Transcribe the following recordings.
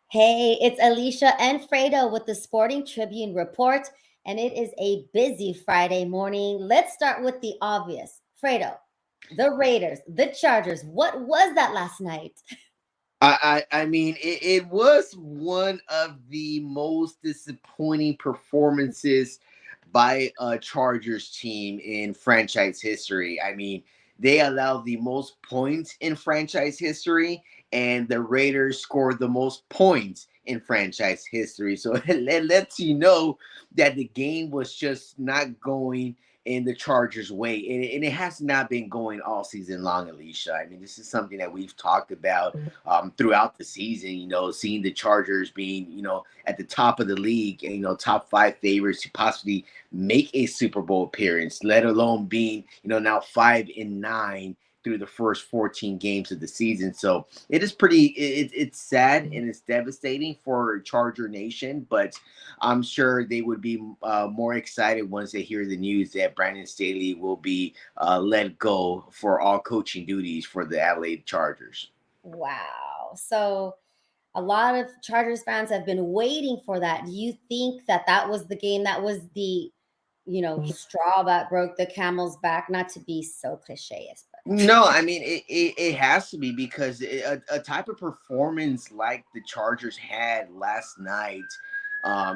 Hey, it's Alysha and Fredo with the Sporting Tribune report, and it is a busy Friday morning. Let's start with the obvious. Fredo, the Raiders, the Chargers. What was that last night? I mean, it was one of the most disappointing performances by a Chargers team in franchise history. I mean, they allowed the most points in franchise history, and the Raiders scored the most points in franchise history. So it lets you know that the game was just not going in the Chargers' way, and it has not been going all season long, Alicia. I mean, this is something that we've talked about throughout the season. Seeing the Chargers being, at the top of the league, and, top five favorites to possibly make a Super Bowl appearance, let alone being, now 5-9 through the first 14 games of the season. So it is it's sad and it's devastating for Charger Nation, but I'm sure they would be more excited once they hear the news that Brandon Staley will be let go for all coaching duties for the Adelaide Chargers. Wow. So, a lot of Chargers fans have been waiting for that. Do you think that that was the game that was the, straw that broke the camel's back? Not to be so cliche, but No, I mean it has to be because a type of performance like the Chargers had last night,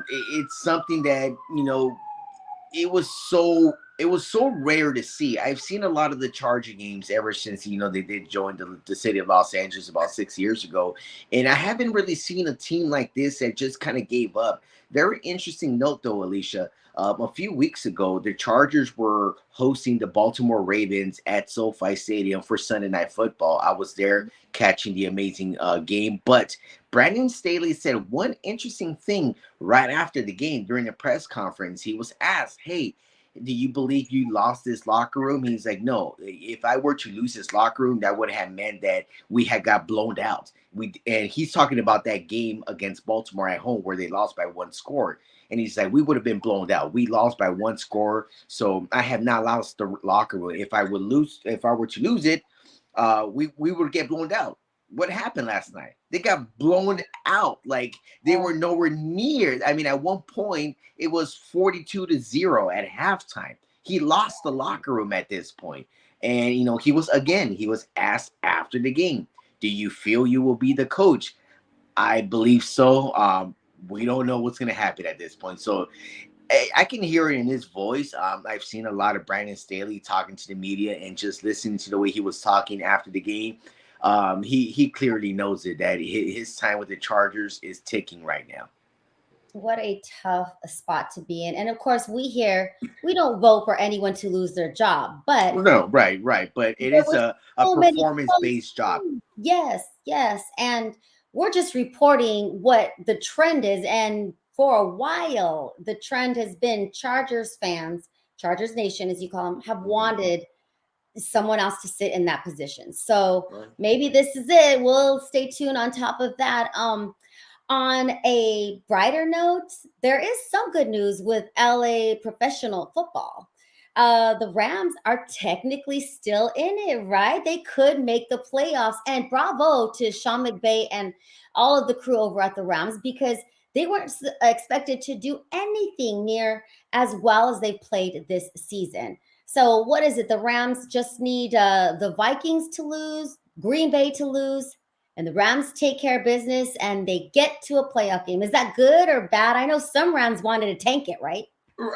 it's something that it was so rare to see. I've seen a lot of the Charger games ever since they did join the city of Los Angeles about 6 years ago, and I haven't really seen a team like this that just kind of gave up. Very interesting note though, Alicia. A few weeks ago, the Chargers were hosting the Baltimore Ravens at SoFi Stadium for Sunday Night Football. I was there catching the amazing game, but Brandon Staley said one interesting thing right after the game during the press conference. He was asked, "Hey, do you believe you lost this locker room?" He's like, "No. If I were to lose this locker room, that would have meant that we had got blown out." And he's talking about that game against Baltimore at home where they lost by one score. And he's like, "We would have been blown out. We lost by one score, so I have not lost the locker room. If I were to lose it, we would get blown out." What happened last night? They got blown out. Like they were nowhere near. I mean, at one point it was 42-0 at halftime. He lost the locker room at this point. And he was asked after the game, "Do you feel you will be the coach?" I believe so. We don't know what's going to happen at this point. So I can hear it in his voice. I've seen a lot of Brandon Staley talking to the media and just listening to the way he was talking after the game. He clearly knows it that his time with the Chargers is ticking right now. what a tough spot to be in. And of course, we don't vote for anyone to lose their job, but No, right. But it there is were a so many performance close based job. calls. Yes, yes. And we're just reporting what the trend is. And for a while, the trend has been Chargers fans, Chargers Nation, as you call them, have Mhm. wanted someone else to sit in that position. So Right. maybe this is it. We'll stay tuned on top of that. On a brighter note, there is some good news with LA professional football. The Rams are technically still in it, right? They could make the playoffs. And bravo to Sean McVay and all of the crew over at the Rams because they weren't expected to do anything near as well as they played this season. So, what is it? The Rams just need the Vikings to lose, Green Bay to lose, and the Rams take care of business and they get to a playoff game. Is that good or bad? I know some Rams wanted to tank it, right?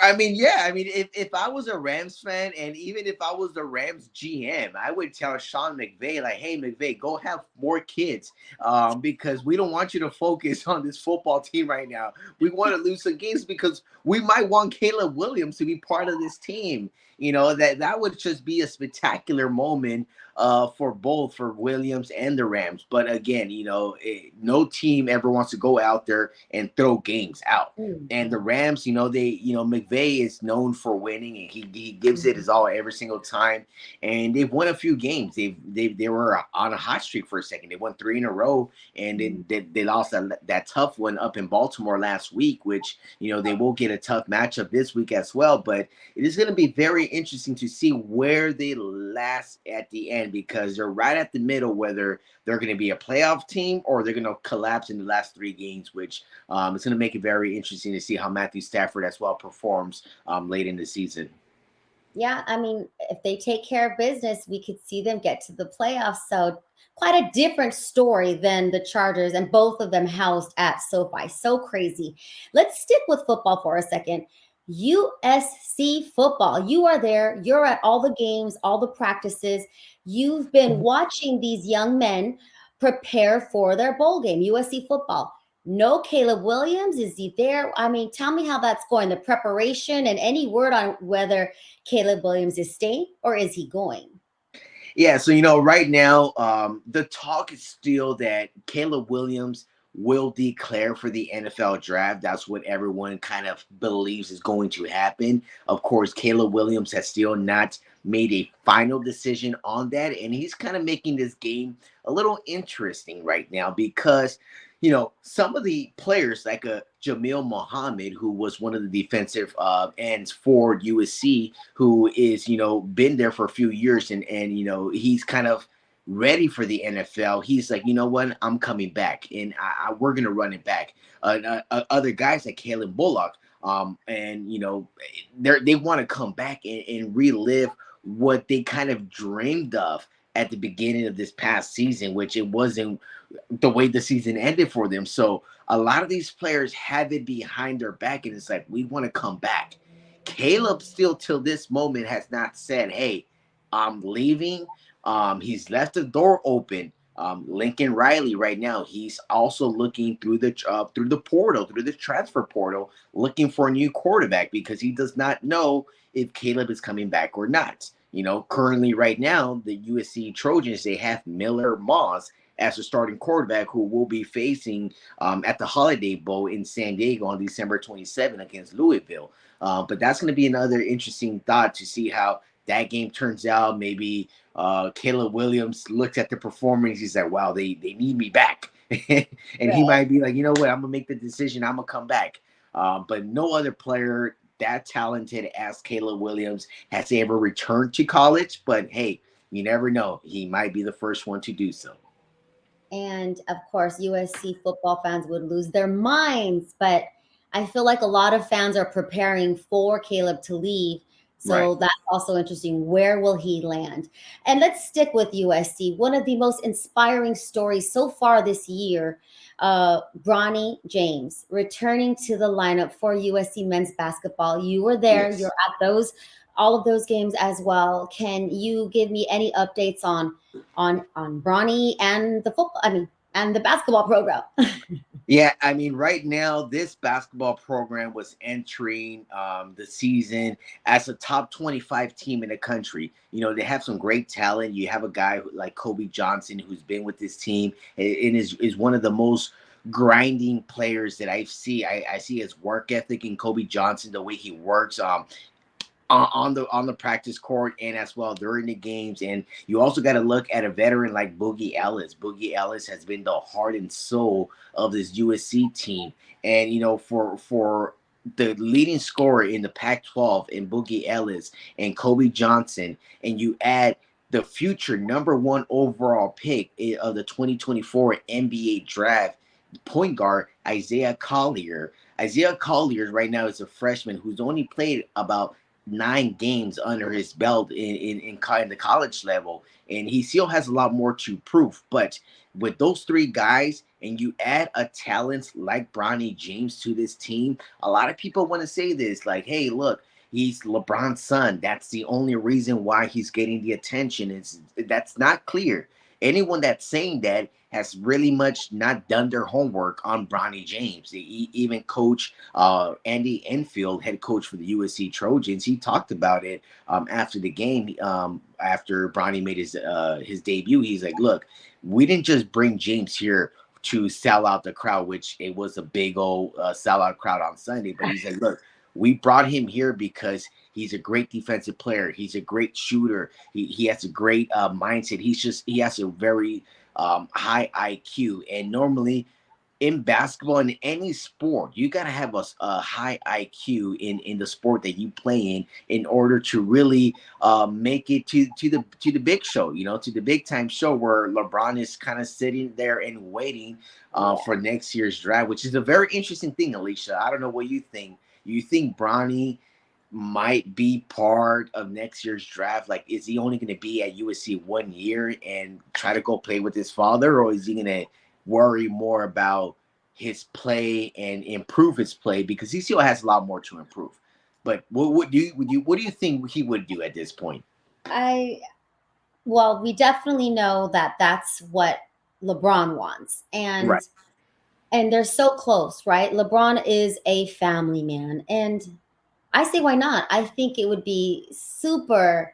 I mean, yeah. I mean, if I was a Rams fan, and even if I was the Rams GM, I would tell Sean McVay, like, "Hey, McVay, go have more kids, because we don't want you to focus on this football team right now. We want to lose some games because we might want Caleb Williams to be part of this team. That would just be a spectacular moment for Williams and the Rams. But again, no team ever wants to go out there and throw games out. And the Mhm. Rams, McVay is known for winning, and he gives it Mhm. his all every single time. And they've won a few games. They were on a hot streak for a second. They won three in a row, and Mhm. then they lost that tough one up in Baltimore last week, which they will get a tough matchup this week as well. But it is going to be very interesting to see where they last at the end. stand because they're right at the middle, whether they're going to be a playoff team or they're going to collapse in the last 3 games, which it's going to make it very interesting to see how Matthew Stafford as well performs late in the season. Yeah, I mean, if they take care of business, we could see them get to the playoffs. So, quite a different story than the Chargers, and both of them housed at SoFi. So crazy. Let's stick with football for a second. USC football. You are there, you're at all the games, all the practices. You've been watching these young men prepare for their bowl game, USC football. No Caleb Williams. Is he there? I mean, tell me how that's going, the preparation, and any word on whether Caleb Williams is staying or is he going? Yeah, so right now, the talk is still that Caleb Williams will declare for the NFL draft. That's what everyone kind of believes is going to happen. Of course, Caleb Williams has still not made a final decision on that, and he's kind of making this game a little interesting right now because some of the players like a Jamil Muhammad, who was one of the defensive ends for USC, who is, been there for a few years and he's kind of ready for the NFL. He's like, you know what, I'm coming back and we're going to run it back. Other guys like Kalen Bullock, and, they want to come back and relive what they kind of dreamed of at the beginning of this past season, which it wasn't the way the season ended for them. So a lot of these players have it behind their back, and it's like, we want to come back. Caleb still till this moment has not said, hey, I'm leaving. He's left the door open. Lincoln Riley right now, he's also looking through the portal, through the transfer portal, looking for a new quarterback because he does not know if Caleb is coming back or not. Currently right now, the USC Trojans, they have Miller Moss as a starting quarterback who will be facing at the Holiday Bowl in San Diego on December 27 against Louisville. But that's going to be another interesting thought to see how that game turns out. Maybe Caleb Williams looks at the performance. He's like, wow, they need me back. And he Right. might be like, you know what, I'm going to make the decision. I'm going to come back. But no other player that talented as Caleb Williams has ever returned to college. But hey, you never know. He might be the first one to do so. And of course, USC football fans would lose their minds, but I feel like a lot of fans are preparing for Caleb to leave. Right. So that's also interesting. Where will he land? And let's stick with USC. One of the most inspiring stories so far this year, Bronny James returning to the lineup for USC men's basketball. You were there. You're Yes. at all of those games as well. Can you give me any updates on Bronny and the football? I mean, and the basketball program. Yeah, I mean, right now, this basketball program was entering the season as a top 25 team in the country. They have some great talent. You have a guy like Kobe Johnson, who's been with this team and is one of the most grinding players that I see his work ethic in Kobe Johnson, the way he works. On the practice court and as well during the games. And you also got to look at a veteran like Boogie Ellis. Boogie Ellis has been the heart and soul of this USC team. And for the leading scorer in the Pac-12 in Boogie Ellis and Kobe Johnson, and you add the future number 1 overall pick of the 2024 NBA draft, point guard Isaiah Collier. Isaiah Collier right now is a freshman who's only played about 9 games under his belt in the college level, and he still has a lot more to prove. But with those 3 guys, and you add a talent like Bronny James to this team, a lot of people want to say this, like, hey, look, he's LeBron's son. That's the only reason why he's getting the attention. That's not clear. Anyone that's saying that has really much not done their homework on Bronny James. Even coach Andy Enfield, head coach for the USC Trojans, he talked about it after the game. After Bronny made his debut, he's like, look, we didn't just bring James here to sell out the crowd, which it was a big old sellout crowd on Sunday. But he's like, look, we brought him here because he's a great defensive player. He's a great shooter. He has a great mindset. He has a very high IQ. And normally in basketball, in any sport, you gotta have a high IQ in the sport that you play in order to really make it to the big show, to the big time show where LeBron is kind of sitting there and waiting Yeah. for next year's draft, which is a very interesting thing, Alysha. I don't know what you think. You think Bronny might be part of next year's draft? Like, is he only going to be at USC 1 year and try to go play with his father, or is he going to worry more about his play and improve his play because he still has a lot more to improve? But what do you think he would do at this point? I Well, we definitely know that that's what LeBron wants. Right. And they're so close, right? LeBron is a family man. And I say, why not? I think it would be super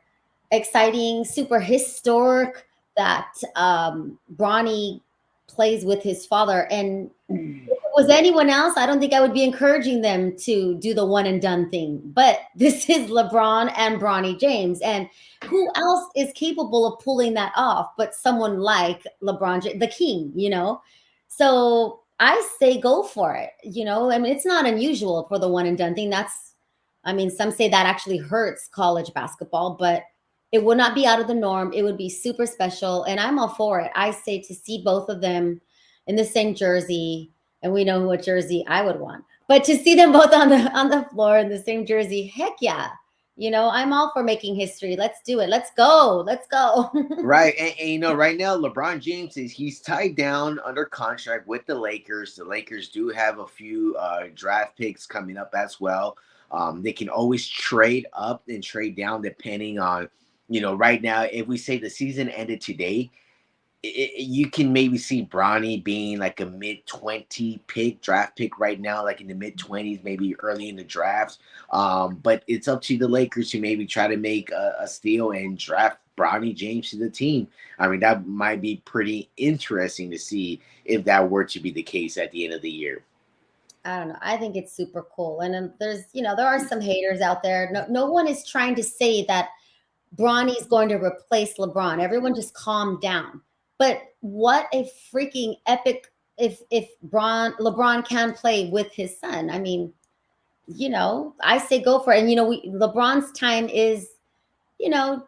exciting, super historic that Bronny plays with his father. And if it was anyone else, I don't think I would be encouraging them to do the one and done thing. But this is LeBron and Bronny James. And who else is capable of pulling that off but someone like LeBron, the king, So I say go for it. I mean, it's not unusual for the one and done thing. I mean, some say that actually hurts college basketball, but it would not be out of the norm. It would be super special. And I'm all for it. I say to see both of them in the same jersey, and we know what jersey I would want. But to see them both on the floor in the same jersey, heck yeah. I'm all for making history. Let's do it. Let's go. Let's go. Right, and right now, LeBron James he's tied down under contract with the Lakers. The Lakers do have a few draft picks coming up as well. They can always trade up and trade down depending on, right now, if we say the season ended today, you can maybe see Bronny being like a mid-20 draft pick right now, like in the mid-20s, maybe early in the draft. But it's up to the Lakers to maybe try to make a steal and draft Bronny James to the team. I mean, that might be pretty interesting to see if that were to be the case at the end of the year. I don't know. I think it's super cool. And there are some haters out there. No one is trying to say that Bronny's going to replace LeBron. Everyone just calm down. But what a freaking epic if LeBron can play with his son. I mean, I say go for it. And LeBron's time is, you know,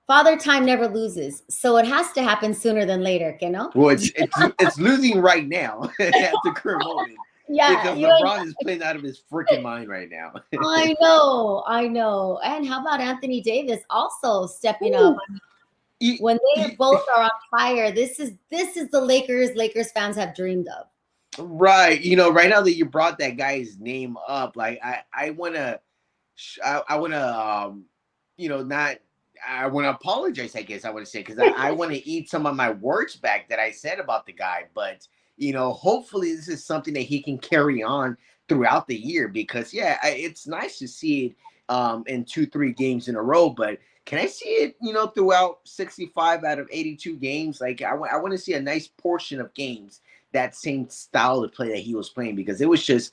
father time never loses. So it has to happen sooner than later. Well, it's losing right now at the current moment Yeah, because LeBron is playing out of his freaking mind right now. I know, I know. And how about Anthony Davis also stepping up? Ooh. You, When they you, both are on fire, this is the Lakers fans have dreamed of. right, right now that you brought that guy's name up, like I wanna, I wanna, not. I want to apologize, I guess I want to say, because I want to eat some of my words back that I said about the guy. But, hopefully this is something that he can carry on throughout the year because, yeah, it's nice to see it in 2, 3 games in a row. But can I see it, throughout 65 out of 82 games? Like, I want to see a nice portion of games that same style of play that he was playing because it was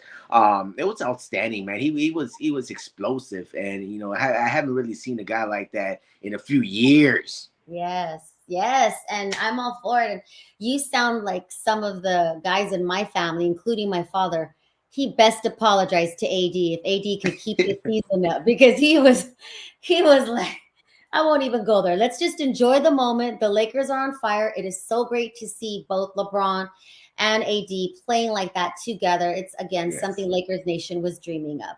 outstanding, man. He was explosive, and I haven't really seen a guy like that in a few years. Yes, yes, and I'm all for it. And you sound like some of the guys in my family, including my father. He best apologize to AD if AD could keep the season up because he was like, I won't even go there. Let's just enjoy the moment. The Lakers are on fire. It is so great to see both LeBron and AD playing like that together. It's again Yes. something Lakers Nation was dreaming of.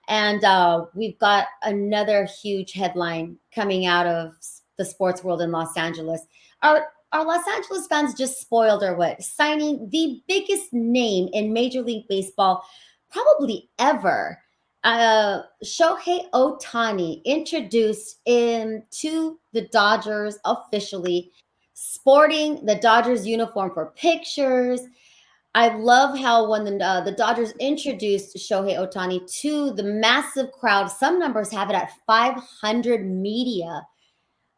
And we've got another huge headline coming out of the sports world in Los Angeles. Are Los Angeles fans just spoiled or what? Signing the biggest name in Major League Baseball probably ever. Shohei Ohtani introduced into the Dodgers officially, sporting the Dodgers uniform for pictures. I love how when the Dodgers introduced Shohei Ohtani to the massive crowd, some numbers have it at 500 media.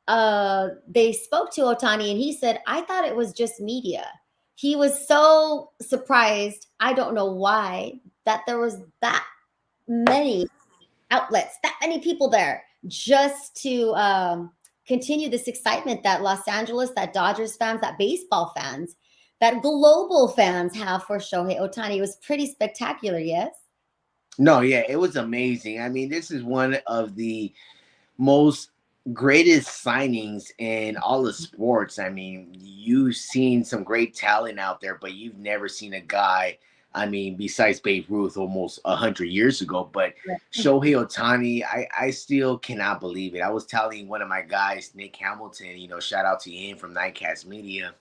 They spoke to Ohtani and he said, I thought it was just media. He was so surprised, I don't know why, that there was that many outlets, that many people there just to continue this excitement that Los Angeles, that Dodgers fans, that baseball fans, that global fans have for Shohei Ohtani. It was pretty spectacular, yes? No, yeah, it was amazing. I mean, this is one of the most greatest signings in all of sports. I mean, you've seen some great talent out there, but you've never seen a guy. I mean, besides Babe Ruth almost 100 years ago, but Right. Shohei Ohtani, I still cannot believe it. I was telling one of my guys, Nick Hamilton, shout out to Ian from Nightcast Media.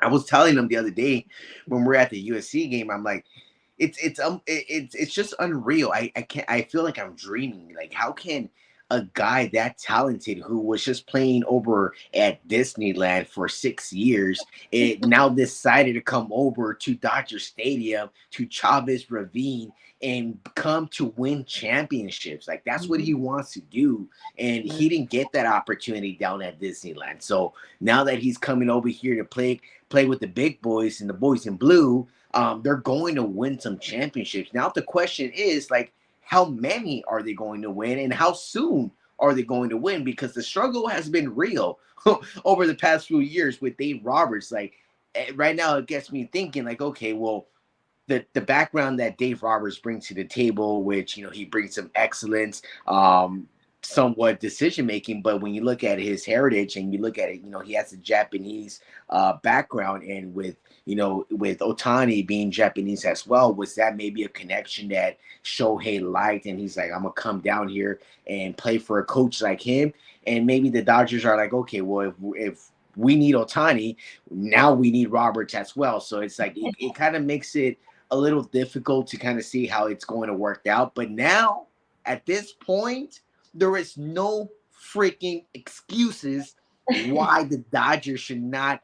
I was telling him the other day when we're at the USC game, I'm like, it's just unreal. I can't. I feel like I'm dreaming. Like, how can a guy that talented who was just playing over at Disneyland for 6 years, it now decided to come over to Dodger Stadium to Chavez Ravine and come to win championships? Like, that's what Mhm. he wants to do, and he didn't get that opportunity down at Disneyland. So now that he's coming over here to play with the big boys and the boys in blue, they're going to win some championships. Now the question is, like, how many are they going to win and how soon are they going to win? Because the struggle has been real over the past few years with Dave Roberts. Like, right now it gets me thinking, like, okay, well, the background that Dave Roberts brings to the table, which he brings some excellence, somewhat decision making. But when you look at his heritage and you look at it, he has a Japanese background, and with Otani being Japanese as well, was that maybe a connection that Shohei liked, and he's like, I'm gonna come down here and play for a coach like him, and maybe the Dodgers are like, okay, well, if we need Otani, now we need Roberts as well. So it's like it kind of makes it a little difficult to kind of see how it's going to work out. But now, at this point, there is no freaking excuses why the Dodgers should not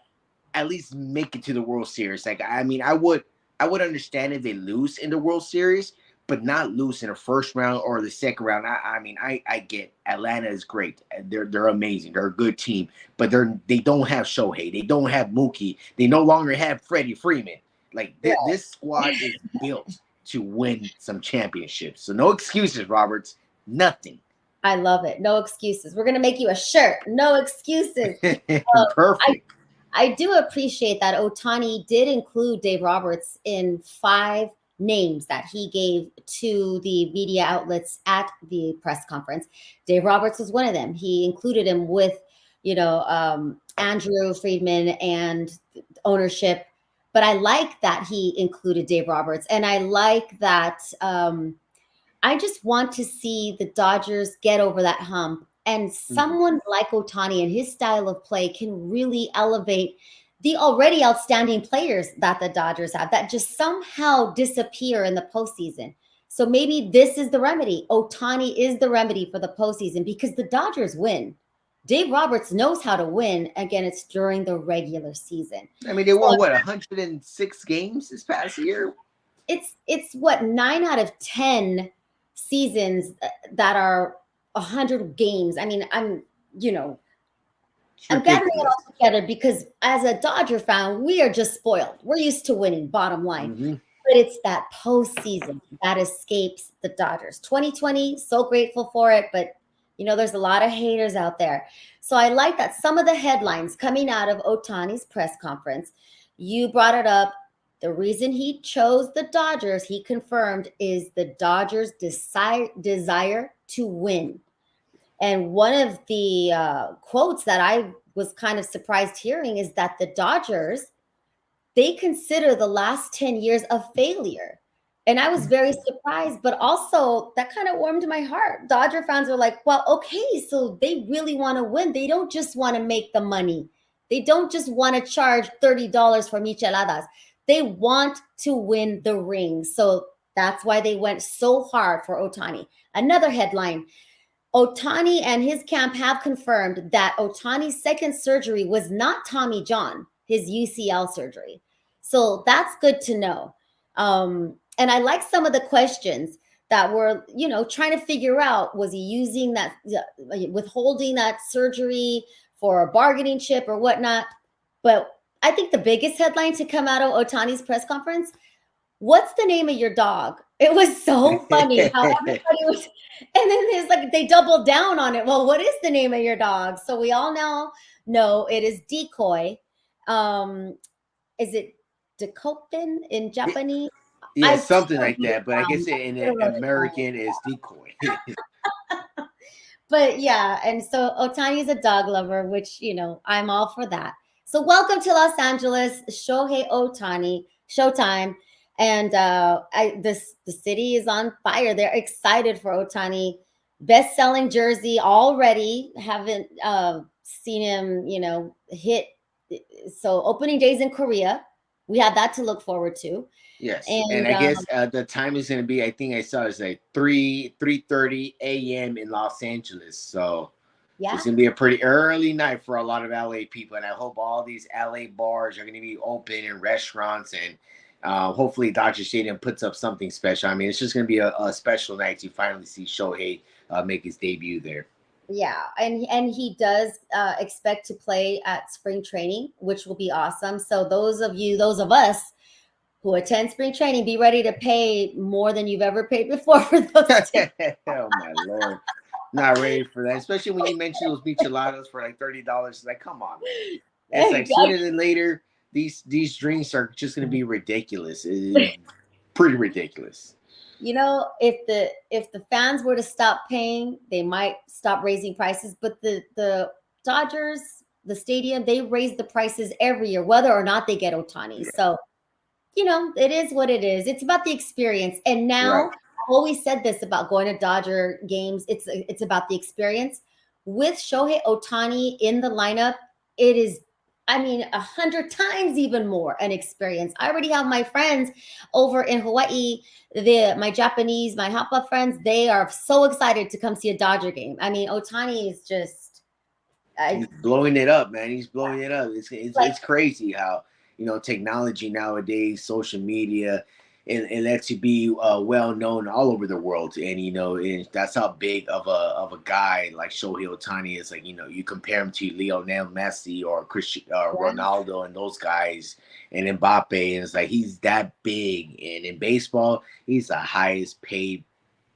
at least make it to the World Series. Like, I mean, I would understand if they lose in the World Series, but not lose in the first round or the second round. I mean, I get Atlanta is great. They're amazing. They're a good team, but they don't have Shohei. They don't have Mookie. They no longer have Freddie Freeman. Like, this squad is built to win some championships. So no excuses, Roberts. Nothing. I love it. No excuses. We're gonna make you a shirt. No excuses. I Perfect. I do appreciate that Otani did include Dave Roberts in 5 names that he gave to the media outlets at the press conference. Dave Roberts was one of them. He included him with, Andrew Friedman and ownership. But I like that he included Dave Roberts, and I like that. I just want to see the Dodgers get over that hump. And Mhm. someone like Otani and his style of play can really elevate the already outstanding players that the Dodgers have that just somehow disappear in the postseason. So maybe this is the remedy. Otani is the remedy for the postseason because the Dodgers win. Dave Roberts knows how to win. Again, it's during the regular season. I mean, they So won what 106 games this past year. it's what 9 out of 10 seasons that are 100 games. I mean, you know It's I'm gathering it ridiculous. all together because as a Dodger fan, we are just spoiled. We're used to winning, bottom line. Hmm. But it's that postseason that escapes the Dodgers. 2020, so grateful for it, but there's a lot of haters out there. So I like that some of the headlines coming out of Otani's press conference, you brought it up. The reason he chose the Dodgers, he confirmed, is the Dodgers' desire to win. And one of the quotes that I was kind of surprised hearing is that the Dodgers, they consider the last 10 years a failure. And I was very surprised, but also that kind of warmed my heart. Dodger fans are like, well, okay, so they really want to win. They don't just want to make the money. They don't just want to charge $30 for micheladas. They want to win the ring. So that's why they went so hard for Otani. Another headline: Otani and his camp have confirmed that Otani's second surgery was not Tommy John, his UCL surgery. So that's good to know. And I like some of the questions that were, trying to figure out, was he using that, withholding that surgery for a bargaining chip or whatnot? But I think the biggest headline to come out of Otani's press conference: what's the name of your dog? It was so funny how everybody was, and then there's like they doubled down on it. Well, what is the name of your dog? So we all now know it is Decoy. Um, is it Dakopen in Japanese? Yeah, I should something have like wrote it that. But I down. guess in I should have wrote it down. American is decoy. But yeah, and so Otani is a dog lover, which I'm all for that. So welcome to Los Angeles, Shohei Ohtani, Showtime, and the city is on fire. They're excited for Ohtani, best-selling jersey already. Haven't seen him, hit. So opening days in Korea, we have that to look forward to, Yes, and and I guess the time is going to be. I think I saw it's like 3:30 a.m. in Los Angeles. So it's yeah. going to be a pretty early night for a lot of LA people, and I hope all these LA bars are going to be open and restaurants, and hopefully Dodger Stadium puts up something special. I mean, it's just going to be a special night to finally see Shohei make his debut there. Yeah, and he does expect to play at spring training, which will be awesome. So those of us who attend spring training, be ready to pay more than you've ever paid before for those tickets. Oh my lord, not ready for that. Especially when you mention those micheladas for like $30. Like, come on, man. It's like sooner than later, these drinks are just going to be ridiculous. Pretty ridiculous. If the fans were to stop paying, they might stop raising prices. But the Dodgers, the stadium, they raise the prices every year, whether or not they get Otani. Yeah. So it is what it is. It's about the experience. And now, Right. I've always said this about going to Dodger games. It's about the experience. With Shohei Ohtani in the lineup, it is, I mean, 100 times even more an experience. I already have my friends over in Hawaii, my Japanese, my Hapa friends. They are so excited to come see a Dodger game. I mean, Ohtani is just, He's I blowing it up, man. He's blowing it up. like, It's crazy how technology nowadays, social media, and lets you be well known all over the world. And and that's how big of a guy like Shohei Ohtani is. Like you compare him to Lionel Messi or Christian yeah, Ronaldo and those guys, and Mbappe, and it's like he's that big. And in baseball, he's the highest paid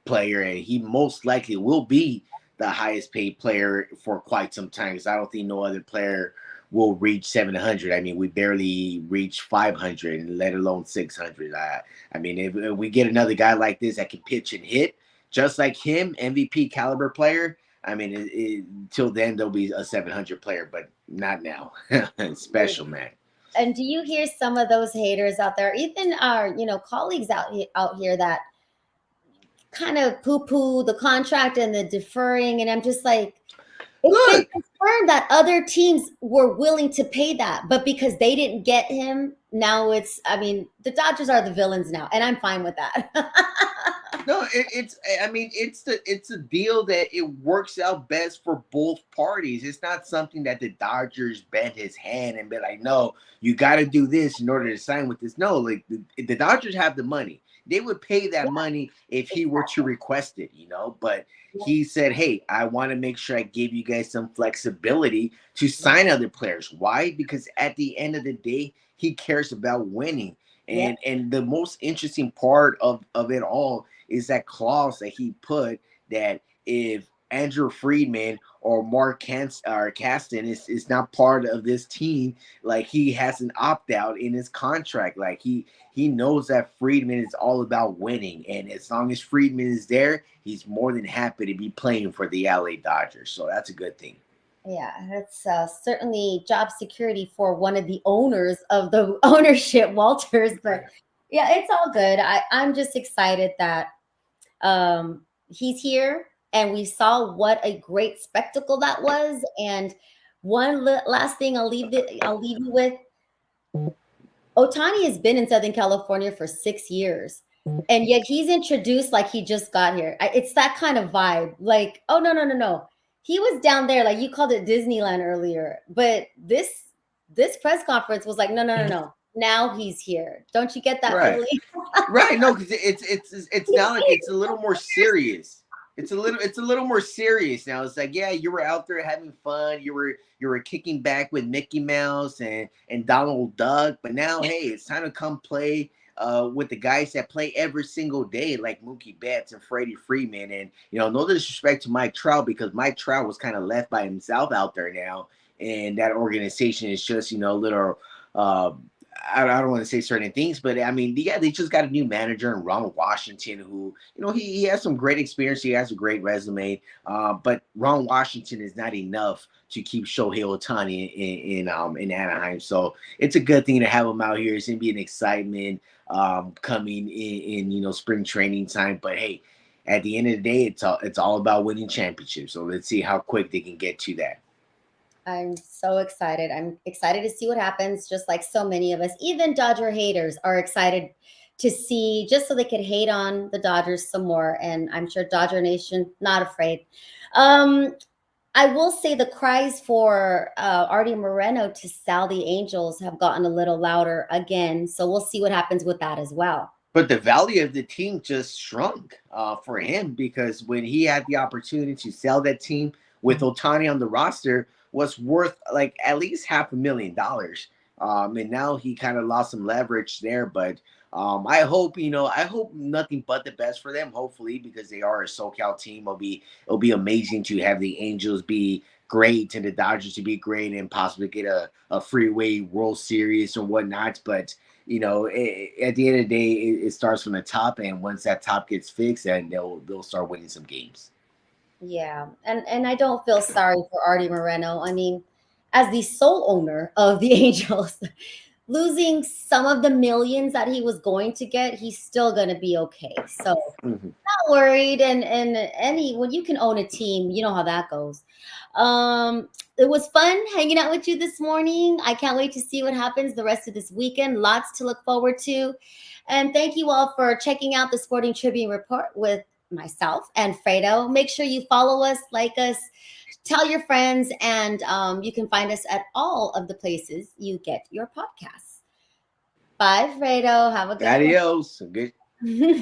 player, and he most likely will be the highest paid player for quite some time. Because I don't think no other player will reach 700. I mean, we barely reach 500, let alone 600. I mean, if we get another guy like this that can pitch and hit, just like him, MVP caliber player. I mean, till then there'll be a 700 player, but not now. Special man. and do you hear some of those haters out there, even our colleagues out here that kind of poo-poo the contract and the deferring? And I'm just like, it's been Look, confirmed that other teams were willing to pay that, but because they didn't get him, now I mean, the Dodgers are the villains now, and I'm fine with that. no, it's. I mean, it's a deal that it works out best for both parties. It's not something that the Dodgers bent his hand and be like, "No, you got to do this in order to sign with this." No, like the Dodgers have the money. They would pay that Yeah, money if he were to exactly. request it, But Yeah, he said, "Hey, I want to make sure I give you guys some flexibility to yeah, sign other players." Why? Because at the end of the day, he cares about winning. yeah, And the most interesting part of it all is that clause that he put that if Andrew Friedman or or Caston is not part of this team, like he has an opt out in his contract. Like he knows that Friedman is all about winning, and as long as Friedman is there, he's more than happy to be playing for the LA Dodgers. So that's a good thing. yeah. That's certainly job security for one of the owners of the ownership, Walters. But yeah, it's all good. I'm just excited that he's here, and we saw what a great spectacle that was. And last thing I'll leave you with: Otani has been in Southern California for 6 years, and yet he's introduced like he just got here. It's that kind of vibe. Like, oh, no, no, no, no, he was down there, like you called it Disneyland earlier, but this press conference was like, no, no, no, no. Now he's here. Don't you get that Right. feeling? Right. No, because it's now like it's a little more serious. It's a little more serious now. It's like, yeah, you were out there having fun. You were kicking back with Mickey Mouse and Donald Duck, but now hey, it's time to come play with the guys that play every single day, like Mookie Betts and Freddie Freeman. And no disrespect to Mike Trout, because Mike Trout was kind of left by himself out there now, and that organization is just a little. I don't want to say certain things, but I mean, yeah, they just got a new manager in Ron Washington, who he has some great experience. He has a great resume, but Ron Washington is not enough to keep Shohei Ohtani in Anaheim. So it's a good thing to have him out here. It's gonna be an excitement coming in spring training time. But hey, at the end of the day, it's all about winning championships. So let's see how quick they can get to that. I'm so excited. I'm excited to see what happens, just like so many of us. Even Dodger haters are excited to see, just so they could hate on the Dodgers some more. And I'm sure Dodger Nation not afraid. Um, I will say the cries for Artie Moreno to sell the Angels have gotten a little louder again. So we'll see what happens with that as well. But the value of the team just shrunk for him, because when he had the opportunity to sell that team with Otani on the roster, was worth like at least $500,000. And now he kind of lost some leverage there. But I hope nothing but the best for them. Hopefully, because they are a SoCal team, it'll be amazing to have the Angels be great and the Dodgers to be great and possibly get a freeway World Series or whatnot. But at the end of the day, it starts from the top, and once that top gets fixed, then they'll start winning some games. Yeah, and I don't feel sorry for Artie Moreno. I mean, as the sole owner of the Angels, losing some of the millions that he was going to get, he's still going to be okay. So Mhm. not worried. And any when you can own a team, you know how that goes. It was fun hanging out with you this morning. I can't wait to see what happens the rest of this weekend. Lots to look forward to. And thank you all for checking out the Sporting Tribune Report with myself and Fredo. Make sure you follow us, like us, tell your friends, and you can find us at all of the places you get your podcasts. Bye, Fredo. Have a good Adios. Good one.